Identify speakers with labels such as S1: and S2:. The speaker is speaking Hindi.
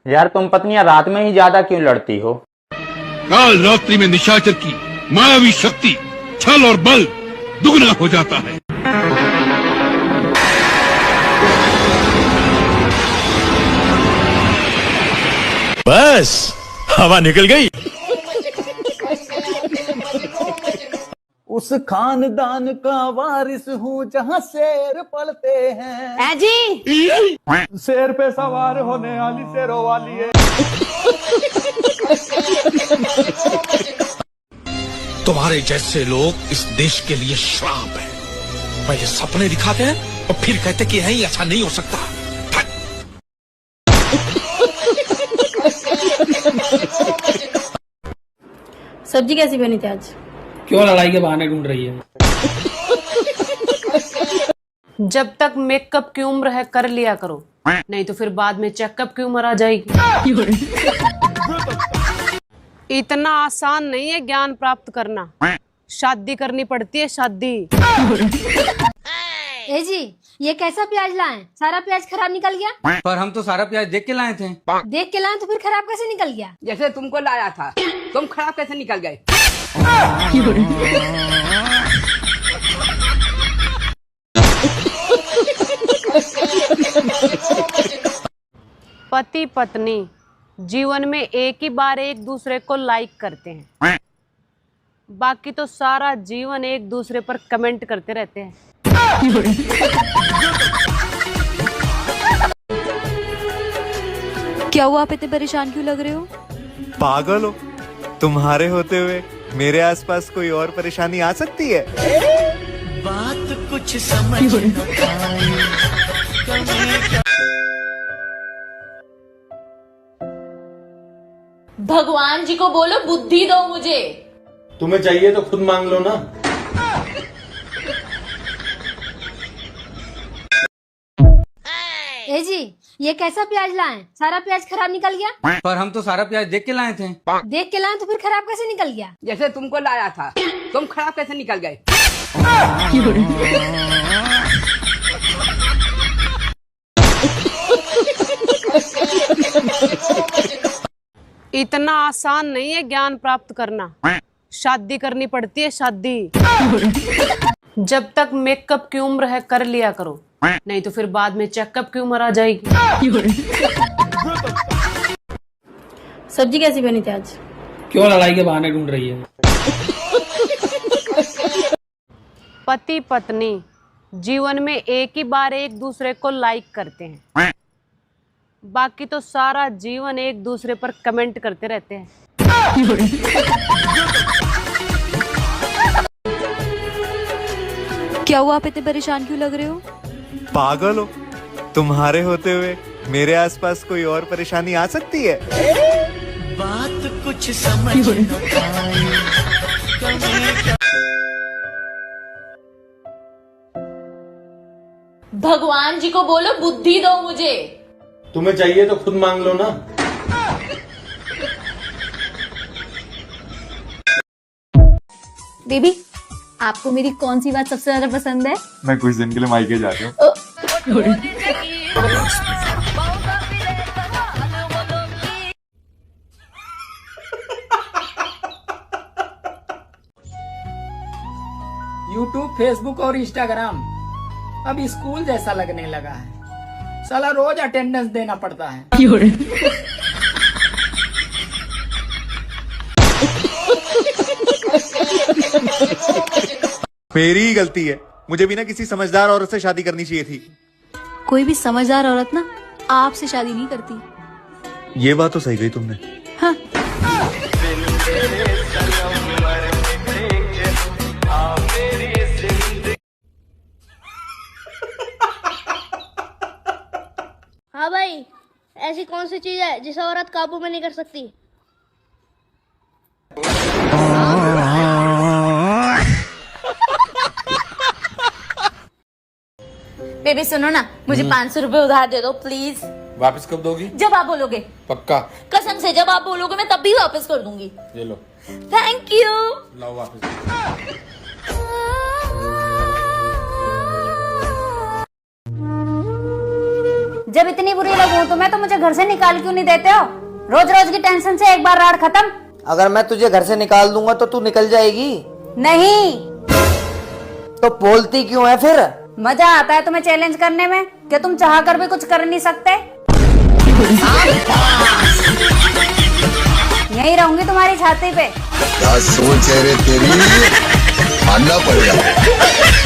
S1: यार तुम पत्नियां रात में ही ज्यादा क्यों लड़ती हो?
S2: काल रात्रि में निशाचर की मायावी शक्ति, छल और बल दुगना हो जाता है।
S3: बस हवा निकल गई।
S4: उस खानदान का वारिस हूँ जहाँ शेर पलते हैं।
S5: जी
S4: शेर पे सवार होने वाली शेरों वाली है।
S3: तुम्हारे जैसे लोग इस देश के लिए श्राप है। पहले सपने दिखाते हैं और फिर कहते कि नहीं ऐसा नहीं हो सकता।
S5: सब्जी कैसी बनी थी आज?
S6: क्यों लड़ाई के बहाने ढूंढ रही है?
S7: जब तक मेकअप की उम्र है कर लिया करो, नहीं तो फिर बाद में चेकअप की उम्र आ जाएगी। इतना आसान नहीं है ज्ञान प्राप्त करना, शादी करनी पड़ती है शादी।
S8: ए जी, ये कैसा प्याज लाए? सारा प्याज खराब निकल गया।
S9: पर हम तो सारा प्याज देख के लाए थे।
S8: देख के लाए तो फिर खराब कैसे निकल गया?
S10: जैसे तुमको लाया था, तुम खराब कैसे निकल गए?
S7: पति पत्नी जीवन में एक ही बार एक दूसरे को लाइक करते हैं, बाकी तो सारा जीवन एक दूसरे पर कमेंट करते रहते हैं।
S5: क्या हुआ, आप इतने परेशान क्यों लग रहे हो?
S4: पागल हो? तुम्हारे होते हुए मेरे आसपास कोई और परेशानी आ सकती है?
S11: बात कुछ समझ न आई।
S12: भगवान जी को बोलो बुद्धि दो मुझे।
S13: तुम्हें चाहिए तो खुद मांग लो ना।
S8: ए जी, ये कैसा प्याज लाए? सारा प्याज खराब निकल गया।
S9: पर हम तो सारा प्याज देख के लाए थे।
S8: देख के लाए तो फिर खराब कैसे निकल गया?
S10: जैसे तुमको लाया था, तुम खराब कैसे निकल गए?
S7: इतना आसान नहीं है ज्ञान प्राप्त करना, शादी करनी पड़ती है शादी। जब तक मेकअप की उम्र है कर लिया करो, नहीं तो फिर बाद में चेकअप की उम्र आ जाएगी।
S5: सब्जी कैसी बनी थी आज?
S6: क्यों लड़ाई के बहाने ढूंढ रही है?
S7: पति पत्नी जीवन में एक ही बार एक दूसरे को लाइक करते हैं, बाकी तो सारा जीवन एक दूसरे पर कमेंट करते रहते हैं।
S5: क्या हुआ, आप इतने परेशान क्यों लग रहे हो?
S4: पागल हो? तुम्हारे होते हुए मेरे आसपास कोई और परेशानी आ सकती है?
S11: बात कुछ समझ न आई।
S12: भगवान जी को बोलो बुद्धि दो मुझे।
S13: तुम्हें चाहिए तो खुद मांग लो ना।
S5: बेबी, आपको मेरी कौन सी बात सबसे ज्यादा पसंद है?
S4: मैं कुछ दिन के लिए मायके जा रहा हूँ।
S6: यूट्यूब, फेसबुक और इंस्टाग्राम अब स्कूल जैसा लगने लगा है। साला रोज अटेंडेंस देना पड़ता है।
S4: मेरी ही गलती है, मुझे भी ना किसी समझदार औरत से शादी करनी चाहिए थी।
S5: कोई भी समझदार औरत ना आपसे शादी नहीं करती।
S4: ये बात तो सही कही तुमने।
S5: हाँ।
S8: हाँ भाई, ऐसी कौन सी चीज है जिसे औरत काबू में नहीं कर सकती?
S12: बेबी सुनो ना, मुझे 500 रुपए उधार दे दो प्लीज।
S13: वापस कब दोगी?
S12: जब आप बोलोगे।
S13: पक्का?
S12: कसम से जब आप बोलोगे मैं तब भी वापस कर दूंगी।
S13: ये लो।
S12: Thank you.
S13: लाओ वापस।
S12: जब इतनी बुरी लगूं तो मैं तो मुझे घर से निकाल क्यों नहीं देते हो? रोज रोज की टेंशन से एक बार राड खत्म।
S11: अगर मैं तुझे घर से निकाल दूंगा तो तू निकल जाएगी?
S12: नहीं।
S11: तो बोलती क्यों है फिर?
S12: मजा आता है तुम्हें चैलेंज करने में कि तुम चाह कर भी कुछ कर नहीं सकते। यही रहूंगी तुम्हारी छाती पे।
S2: क्या सोच है रे तेरी, मानना पड़ेगा।